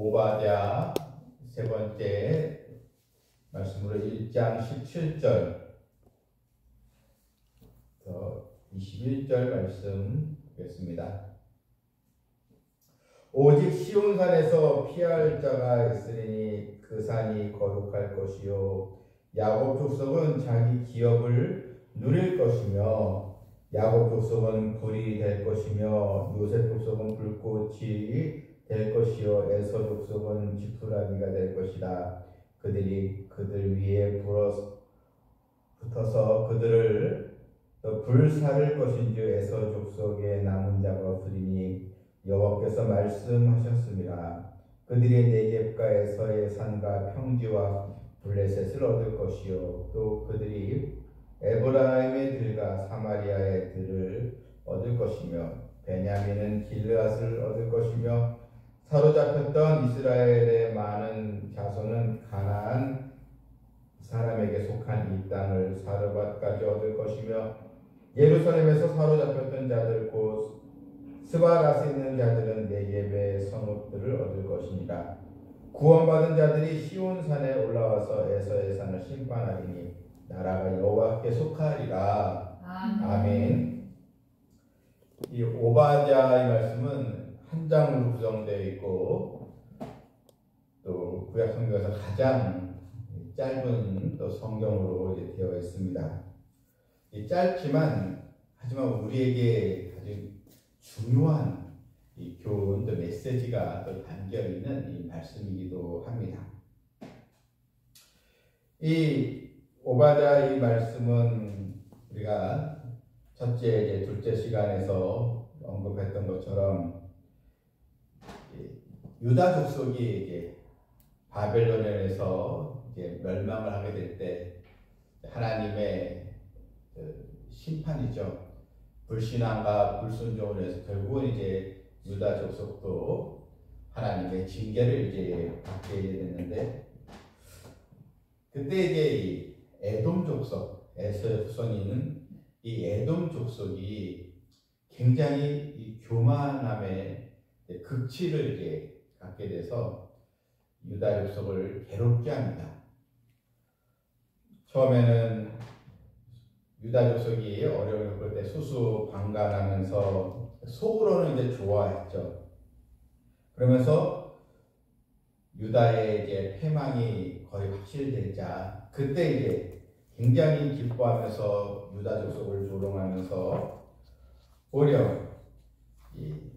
오바댜 세 번째 말씀으로 1장 17절 21절 말씀 보겠습니다. 오직 시온산에서 피할 자가 있으리니 그 산이 거룩할 것이요 야곱 족속은 자기 기업을 누릴 것이며 야곱 족속은 불이 될 것이며 요셉 족속은 불꽃이 될 것이요 에서 족속은 지푸라기가 될 것이다. 그들이 그들 위에 붙어서 그들을 불사를 것인지 에서 족속의 남은 자가 없으리니 여호와께서 말씀하셨습니다. 그들이 네겝과 에서의 산과 평지와 블레셋을 얻을 것이요 또 그들이 에브라임의 들과 사마리아의 들을 얻을 것이며 베냐민은 길르앗을 얻을 것이며 사로잡혔던 이스라엘의 많은 자손은 가나안 사람에게 속한 이 땅을 사르밧까지 얻을 것이며 예루살렘에서 사로잡혔던 자들 곧 스바라스에 있는 자들은 네겝의 성읍들을 얻을 것이니라. 구원받은 자들이 시온산에 올라와서 에서의 산을 심판하리니 나라가 여호와께 속하리라. 아멘. 이 오바댜의 말씀은 한 장으로 구성되어 있고 또 구약 성경에서 가장 짧은 또 성경으로 되어 있습니다. 짧지만 하지만 우리에게 아주 중요한 이 교훈 또 메시지가 또 담겨 있는 이 말씀이기도 합니다. 이 오바댜 이 말씀은 우리가 첫째, 둘째 시간에서 언급했던 것처럼 유다 족속이 이제 바벨론에서 이제 멸망을 하게 될 때 하나님의 심판이죠. 불신앙과 불순종을 해서 결국은 이제 유다 족속도 하나님의 징계를 이제 받게 됐는데 그때 이제 이 에돔 족속, 에서의 후손인 이 에돔 족속이 굉장히 이 교만함의 극치를 이제 갖게 돼서 유다 족속을 괴롭게 합니다. 처음에는 유다 족속이 어려움을 겪을 때 수수방관하면서 속으로는 이제 좋아했죠. 그러면서 유다의 이제 패망이 거의 확실되자 그때 이제 굉장히 기뻐하면서 유다 족속을 조롱하면서 오히려 이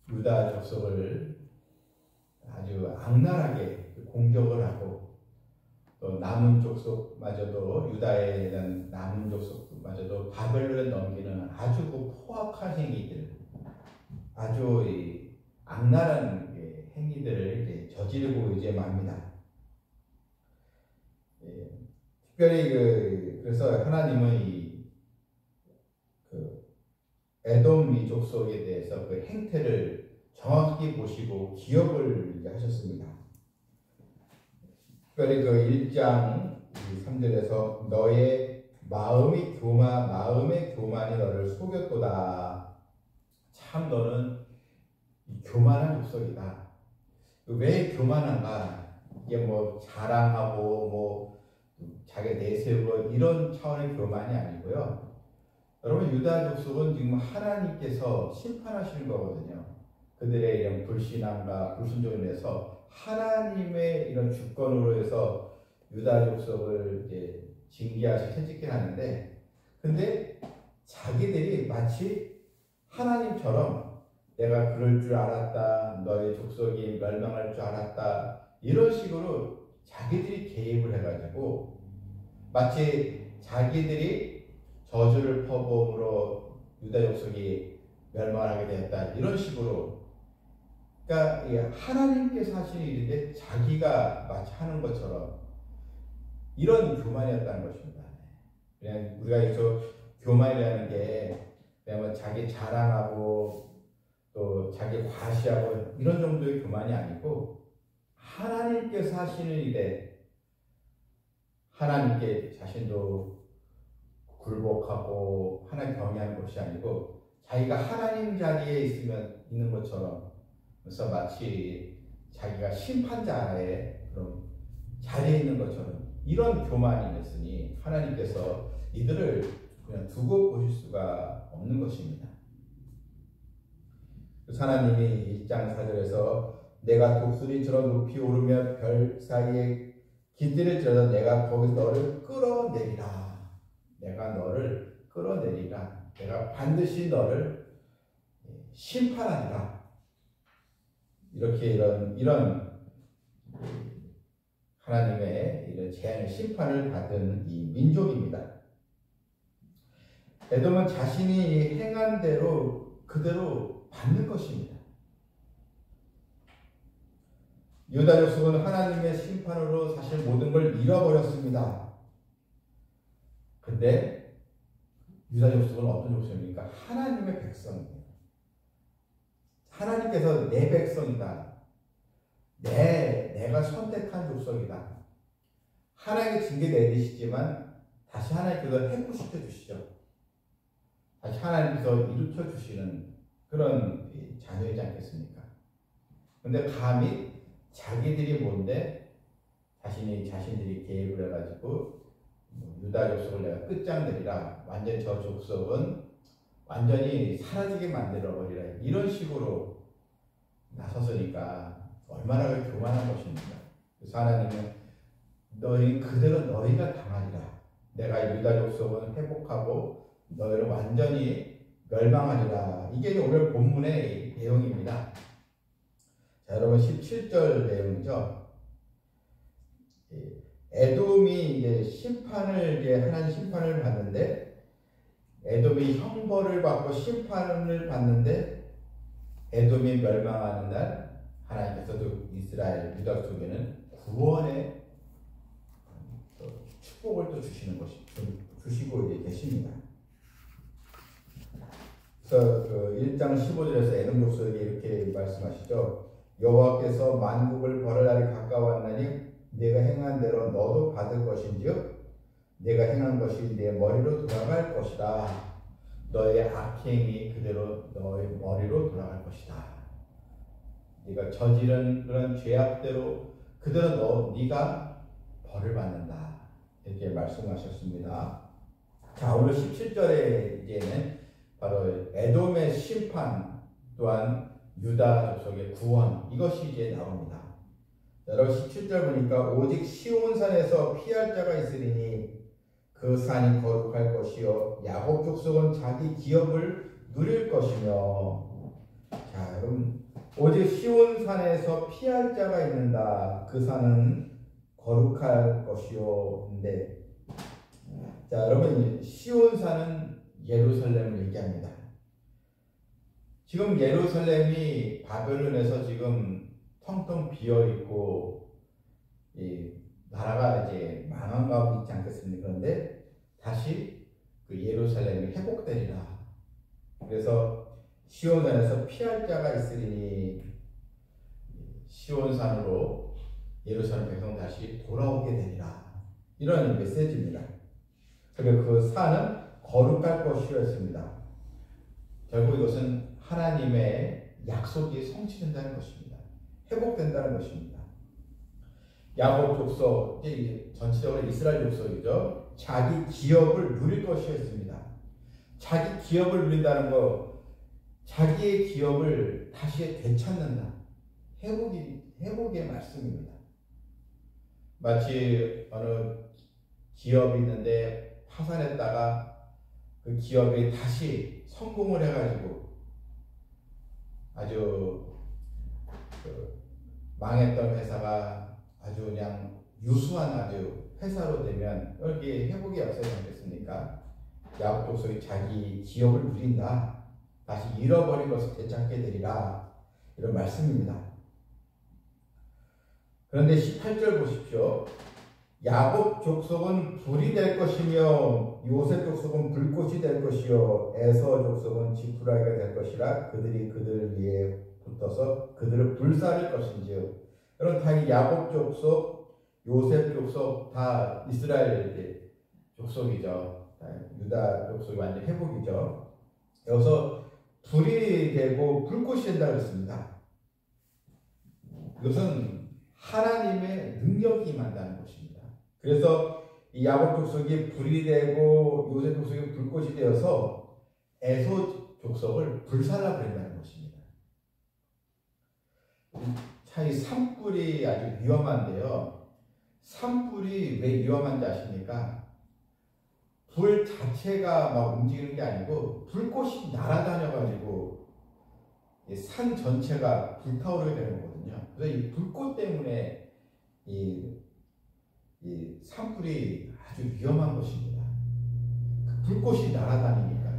유다 족속을 아주 악랄하게 공격을 하고 또 남은 족속마저도 유다에 대한 남은 족속마저도 바벨론에 넘기는 아주 포악한 행위들, 아주 이 악랄한 행위들을 이제 저지르고 이제 맙니다. 특별히 그래서 하나님은 에돔 이 족속에 대해서 그 행태를 정확히 보시고 기억을 이제 하셨습니다. 특별히 1장 3절에서 너의 마음의 교만이 너를 속였도다. 참 너는 교만한 족속이다. 왜 교만한가? 이게 뭐 자랑하고 뭐 자기 내세우고 이런 차원의 교만이 아니고요. 여러분 유다 족속은 지금 하나님께서 심판하시는 거거든요. 그들의 이런 불신앙과 불순종을 인해서 하나님의 이런 주권으로 해서 유다 족속을 이제 징계하시 채찍질 하는데, 근데 자기들이 마치 하나님처럼 내가 그럴 줄 알았다, 너의 족속이 멸망할 줄 알았다, 이런 식으로 자기들이 개입을 해가지고 마치 자기들이 저주를 퍼부음으로 유다 족속이 멸망하게 되었다, 이런 식으로. 그러니까 하나님께서 하시는 일인데 자기가 마치 하는 것처럼 이런 교만이었다는 것입니다. 그냥 우리가 여기서 교만이라는 게 그냥 자기 자랑하고 또 자기 과시하고 이런 정도의 교만이 아니고 하나님께서 하시는 일에 하나님께 자신도 굴복하고 하나님 경외하는 것이 아니고 자기가 하나님 자리에 있는 것처럼, 그래서 마치 자기가 심판자의 그런 자리에 있는 것처럼 이런 교만이 있으니 하나님께서 이들을 그냥 두고 보실 수가 없는 것입니다. 하나님이 1장 4절에서 내가 독수리처럼 높이 오르며 별 사이에 길들일지라도 내가 거기서 너를 끌어내리라. 내가 너를 끌어내리라. 내가 반드시 너를 심판하리라. 이렇게 이런 하나님의 이런 재앙의 심판을 받은 이 민족입니다. 에돔은 자신이 행한 대로 그대로 받는 것입니다. 유다 족속은 하나님의 심판으로 사실 모든 걸 잃어버렸습니다. 근데 유다 족속은 어떤 족속입니까? 하나님의 백성입니다. 하나님께서 내 백성이다. 내가 선택한 족속이다. 하나님의 징계 내리시지만 다시 하나님께서 회복시켜 주시죠. 다시 하나님께서 일으켜 주시는 그런 자녀이지 않겠습니까? 근데 감히 자기들이 뭔데 자신들이 개입을 해가지고 유다 족속을 내가 끝장내리라. 완전 저 족속은 완전히 사라지게 만들어버리라. 이런 식으로 나섰으니까 얼마나 교만한 것입니까? 그래서 하나님은 그대로 너희가 당하리라. 내가 유다 족속은 회복하고 너희를 완전히 멸망하리라. 이게 오늘 본문의 내용입니다. 자, 여러분 17절 내용이죠. 에돔이 이제 하나님 심판을 받는데 에돔이 형벌을 받고 심판을 받는데 에돔이 멸망하는 날 하나님께서도 이스라엘 유다 속에는 구원의 축복을 또 주시고 계십니다. 그래서 1장 15절에서 에돔 족속에게 이렇게 말씀하시죠. 여호와께서 만국을 벌할 날이 가까웠나니 내가 행한 대로 너도 받을 것인즉 내가 행한 것이 내 머리로 돌아갈 것이다. 너의 악행이 그대로 너의 머리로 돌아갈 것이다. 네가 저지른 그런 죄악대로 그대로 네가 벌을 받는다. 이렇게 말씀하셨습니다. 자, 오늘 17절에 이제는 바로 에돔의 심판 또한 유다 족속의 구원 이것이 이제 나옵니다. 여러분 17절 보니까 오직 시온산에서 피할 자가 있으리니 그 산이 거룩할 것이요 야곱 족속은 자기 기업을 누릴 것이며. 자, 여러분 오직 시온산에서 피할 자가 있는다. 그 산은 거룩할 것이요인데, 자, 여러분 시온산은 예루살렘을 얘기합니다. 지금 예루살렘이 바벨론에서 지금 텅텅 비어 있고 나라가 이제 망한 가운데 있지 않겠습니까? 그런데 다시 그 예루살렘이 회복되리라. 그래서 시온산에서 피할 자가 있으리니 시온산으로 예루살렘 백성 다시 돌아오게 되리라. 이런 메시지입니다. 그리고 그 산은 거룩할 것이었습니다. 결국 이것은 하나님의 약속이 성취된다는 것입니다. 회복된다는 것입니다. 야곱 족속, 이제 전체적으로 이스라엘 족속이죠. 자기 기업을 누릴 것이었습니다. 자기 기업을 누린다는 것, 자기의 기업을 다시 되찾는다. 회복의 말씀입니다. 마치 어느 기업이 있는데 파산했다가 그 기업이 다시 성공을 해가지고 아주 망했던 회사가 아주 그냥 유수한 아주 회사로 되면 여기 회복의 역사지 않겠습니까? 야곱 족속이 자기 기업을 누린다. 다시 잃어버린 것을 되찾게 되리라. 이런 말씀입니다. 그런데 18절 보십시오. 야곱 족속은 불이 될 것이며 요셉 족속은 불꽃이 될 것이요 에서 족속은 지푸라기가 될 것이라 그들이 그들 위에 붙어서 그들을 불사를 것인지요. 여러분 다 야곱 족속, 요셉 족속 다 이스라엘 족속이죠. 유다 족속이 완전 회복이죠. 여기서 불이 되고 불꽃이 된다고 했습니다. 이것은 하나님의 능력이 임한다는 것입니다. 그래서 이 야곱 족속이 불이 되고 요셉 족속이 불꽃이 되어서 에서 족속을 불살라 버린다는 것입니다. 참 이 산불이 아주 위험한데요. 산불이 왜 위험한지 아십니까? 불 자체가 막 움직이는 게 아니고 불꽃이 날아다녀가지고 산 전체가 불타오르게 되는 거거든요. 그래서 이 불꽃 때문에 이 산불이 아주 위험한 것입니다. 불꽃이 날아다니니까.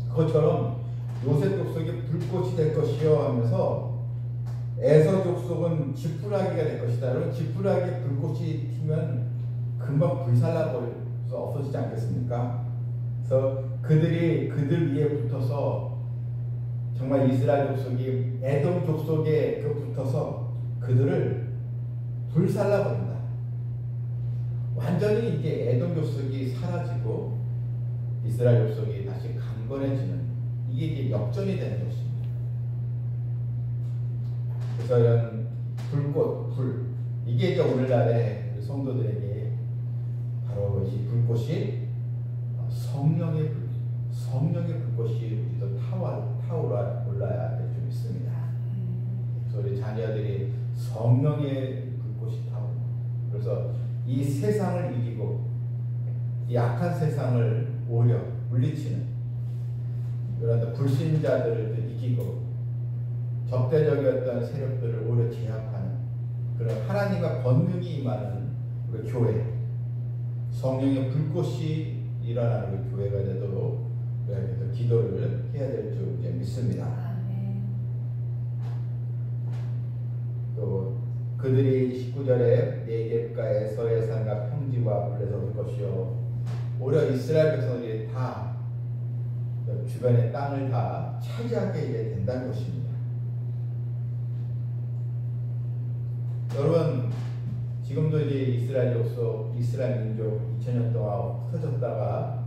그것처럼 요셉 족속이 불꽃이 될 것이요 하면서 에서 족속은 지푸라기가 될 것이다. 여러분, 지푸라기에 불꽃이 튀면 금방 불살라버려서 없어지지 않겠습니까? 그래서 그들이 그들 위에 붙어서 정말 이스라엘 족속이 에돔 족속에 붙어서 그들을 불살라버린다. 완전히 이제 에돔 족속이 사라지고 이스라엘 족속이 다시 강건해지는, 이게 이제 역전이 되는 것입니다. 그래서 이런 불꽃, 불, 이게 이제 오늘날의 성도들에게 바로 이 불꽃이 성령의 불꽃이 우리도 타오라 올라야 될 줄 믿습니다. 그래서 우리 자녀들이 성령의 불꽃이 타오르고, 그래서 이 세상을 이기고 이 악한 세상을 오히려 물리치는 그런 불신자들을 이기고 적대적이었던 세력들을 오히려 제압하는 그런 하나님과 권능이 임하는 그 교회, 성령의 불꽃이 일어나는 그 교회가 되도록 우리가 기도를 해야 될 줄 믿습니다. 또 그들이 19절에 네겝과 에서의 산과 평지와 물에서 올 것이요, 오히려 이스라엘 백성들이 다 주변의 땅을 다 차지하게 이제 된다는 것입니다. 여러분, 지금도 이제 이스라엘 족속, 이스라엘 민족 2000년 동안 흩어졌다가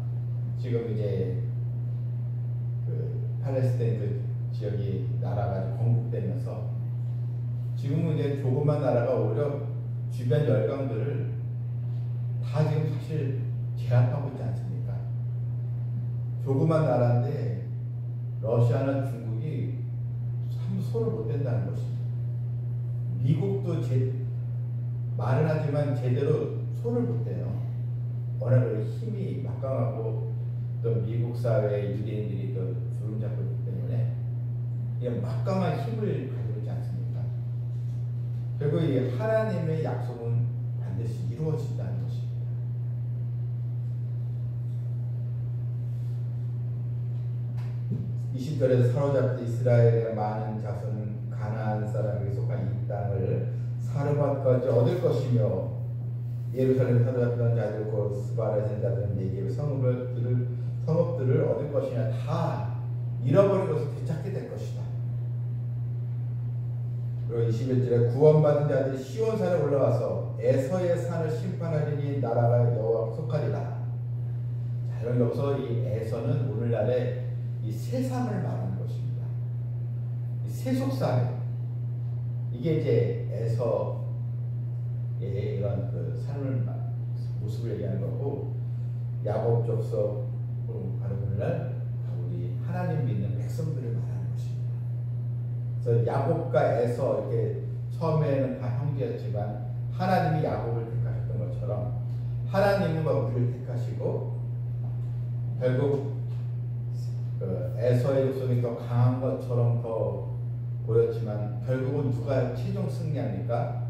지금 이제 그 팔레스타인 그 지역이 나라가 건국되면서 지금은 이제 조그만 나라가 오히려 주변 열강들을 다 지금 사실 제압하고 있지 않습니까? 조그만 나라인데 러시아나 중국이 참 손을 못 댄다는 것입니다. 미국도 말은 하지만 제대로 손을 못 대요. 워낙 힘이 막강하고 또 미국 사회의 유대인들이 또 주름 잡고 있기 때문에 이 막강한 힘을 가지고 있지 않습니까? 결국 이 하나님의 약속은 반드시 이루어진다는 것입니다. (20절에서) 사로잡힌 이스라엘의 많은 자손은 가나안 사람에게 속한 이 땅을 사르밧까지 얻을 것이며, 예루살렘 사로잡혔던 자들 곧 스바라의 자들은 네겝의 성읍들을 얻을 것이냐, 다 잃어버린 것을 되찾게 될 것이다. 그리고 21절에 구원받은 자들이 시온산에 올라와서 에서의 산을 심판하리니 나라가 여호와께 속하리라. 자, 여러분, 여기서 이 에서는 오늘날의 이 세상을 말하는 것입니다. 이 세속사회, 이게 이제 에서의 이런 그 삶을 모습을 얘기하는 거고, 야곱 족속 바로 오늘날 우리 하나님 믿는 백성들을 말하는 것입니다. 그래서 야곱과 에서 이렇게 처음에는 다 형제였지만 하나님이 야곱을 택하셨던 것처럼 하나님은 우리를 택하시고 결국 그 에서의 족속이 더 강한 것처럼 더 보였지만 결국은 누가 최종 승리합니까?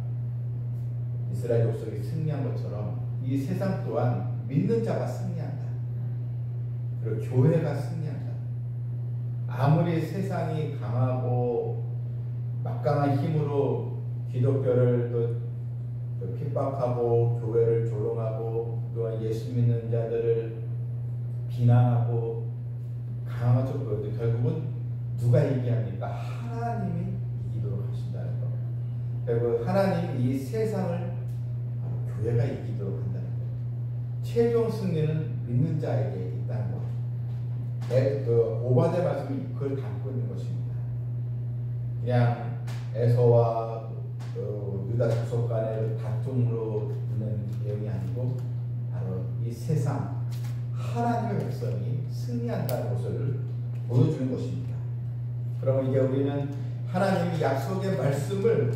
이스라엘 족속이 승리한 것처럼 이 세상 또한 믿는 자가 승리한다. 그리고 교회가 승리한다. 아무리 세상이 강하고 막강한 힘으로 기독교를 또 핍박하고 교회를 조롱하고 또한 예수 믿는 자들을 비난하고 강한 척 보여도 결국은 누가 이기합니까? 하나님이 이기도록 하신다는 것. 결국 하나님이 이 세상을 교회가 이기도록 한다는 것. 최종 승리는 믿는 자에게 있다는 것. 그 오바댜 말씀이 그걸 담고 있는 것입니다. 그냥 에서와 유다 족속 간의 다툼으로 있는 내용이 아니고 바로 이 세상 하나님의 백성이 승리한다는 것을 보여주는 것입니다. 그러면 이제 우리는 하나님의 약속의 말씀을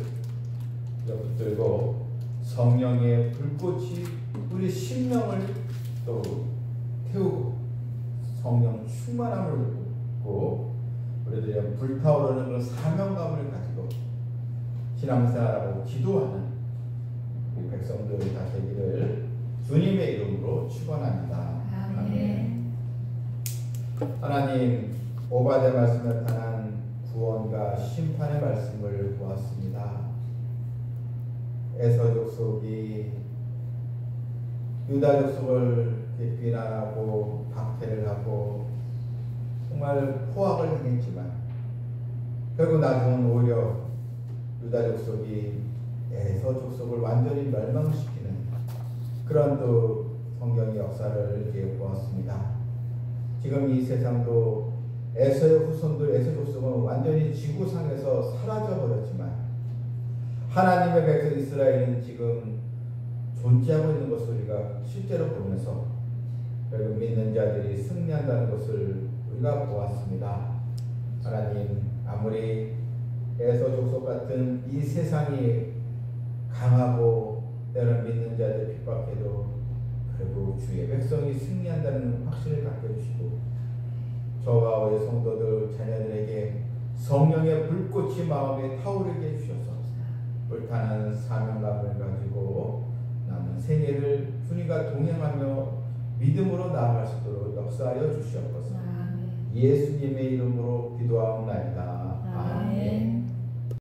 붙들고 성령의 불꽃이 우리 심령을 또 태우고 성령 충만함을 얻고 우리들의 불타오르는 그런 사명감을 가지고 신앙생활하고 기도하는 우리 백성들이 다 되기를 주님의 이름으로 축원합니다. 아멘. 하나님, 오바댜 말씀에 나타난 구원과 심판의 말씀을 보았습니다. 에서 족속이 유다 족속을 비난하고 박해를 하고 정말 포악을 행했지만 결국 나중은 오히려 유다 족속이 에서 족속을 완전히 멸망시키는 그런 또 성경의 역사를 이렇게 보았습니다. 지금 이 세상도 에서의 후손들 에서 족속은 완전히 지구상에서 사라져 버렸지만 하나님의 백성 이스라엘은 지금 존재하고 있는 것을 우리가 실제로 보면서 결국 믿는 자들이 승리한다는 것을 우리가 보았습니다. 하나님, 아무리 에서 족속 같은 이 세상이 강하고 때로는 믿는 자들 핍박해도 결국 주의 백성이 승리한다는 확신을 갖게 해주시고 저와 우리 성도들 자녀들에게 성령의 불꽃이 마음에 타오르게 해주셔서 불타는 사명감을 가지고 남은 생애를 주님과 동행하며 믿음으로 나아갈 수 있도록 역사하여 주시옵소서. 예수님의 이름으로 기도하옵나이다. 아멘.